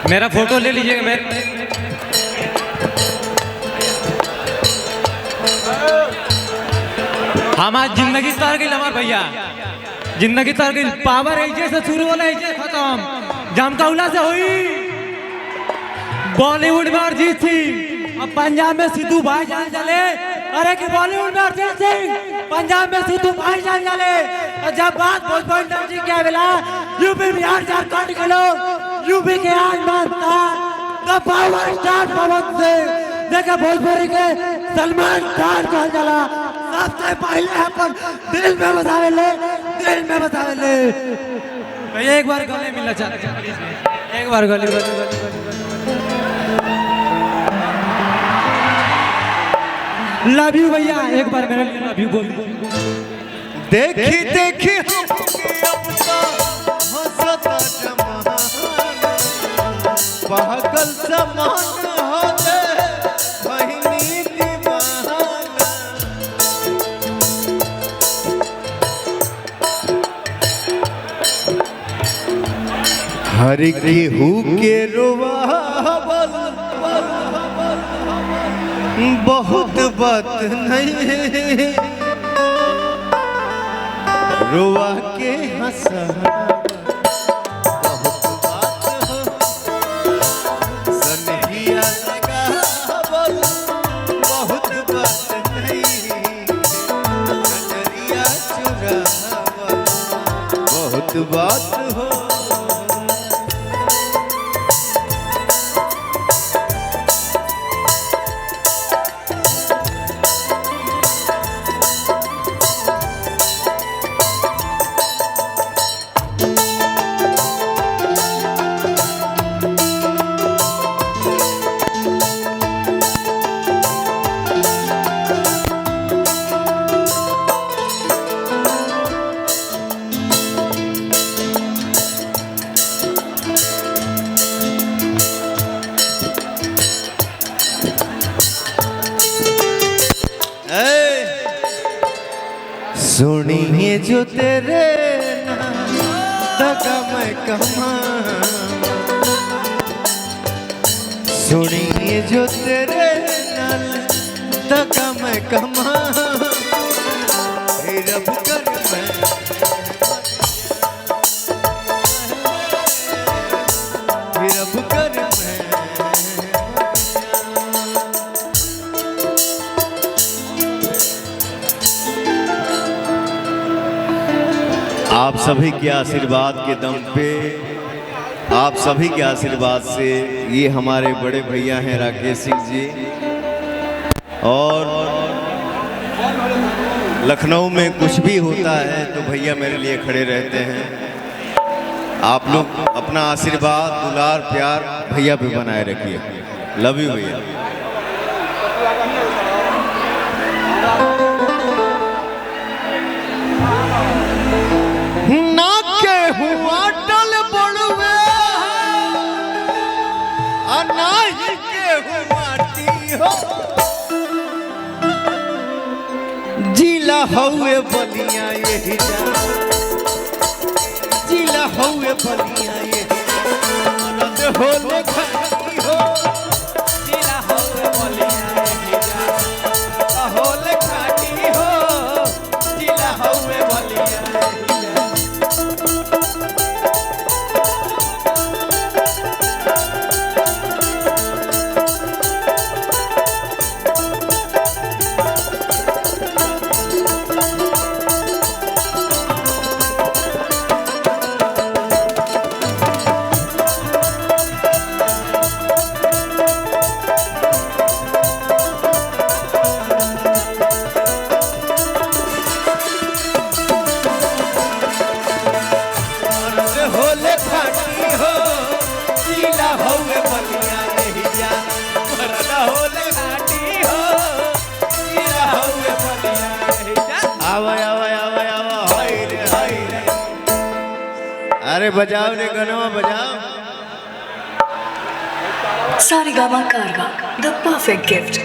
मेरा फोटो ले लीजिएगा। मेरे हमार जिंदगी तर गई हमार भैया, जिंदगी तर गई। पावर ऐसे से शुरू होला ऐसे खत्म। जामकाउला से हुई बॉलीवुड में अरिजीत सिंह, अब पंजाब में सिद्धू भाईजान चले। अरे कि बॉलीवुड में अरिजीत सिंह, पंजाब में सिद्धू भाईजान चले। और जब बात भोजपुरी इंडस्ट्री क्या मिला, यूपी बिहार झारखंड के लोग यूपी के आसमान द पावर स्टार पवन सिंह देखा भोजपुरी के सलमान खान कहा चला। सबसे पहले अपन दिल में बसावे ले, दिल में बसावे ले। भैया एक बार गले मिलना चाहते हैं, एक बार गले। लव यू भैया, एक बार मेरे लिए लव यू बोल। देखी देखी पागल समान होते बहिनी दीवाना। हर केहू के रोवावल बहुत बात नहीं, रोवा के हंसा बहुत बात हो। सनहिया लगावल बहुत बात नहीं, नजरिया चुरावल बहुत बात हो। सुनिए जो तेरे दगा मैं कमा, सुनिए जो तेरे नल दगा मैं कमा। रब कर मैं रब कर मैं आप सभी के आशीर्वाद के दम पे, आप सभी के आशीर्वाद से ये हमारे बड़े भैया हैं राकेश सिंह जी, और लखनऊ में कुछ भी होता है तो भैया मेरे लिए खड़े रहते हैं। आप लोग अपना आशीर्वाद दुलार प्यार भैया पे बनाए रखिए। लव यू भैया। हुआ टल बड़ुए अनाही के हुआटी हो, जिला हुए बलिया यही जा, जिला हुए बलिया यही जा होले खाती हो, जिला हुए बलिया यही जा होले खाती हो, जिला हुए बलिया यही जा। अरे बजाओ रे गनवा बजाओ। सारेगामा कारवा, the perfect gift.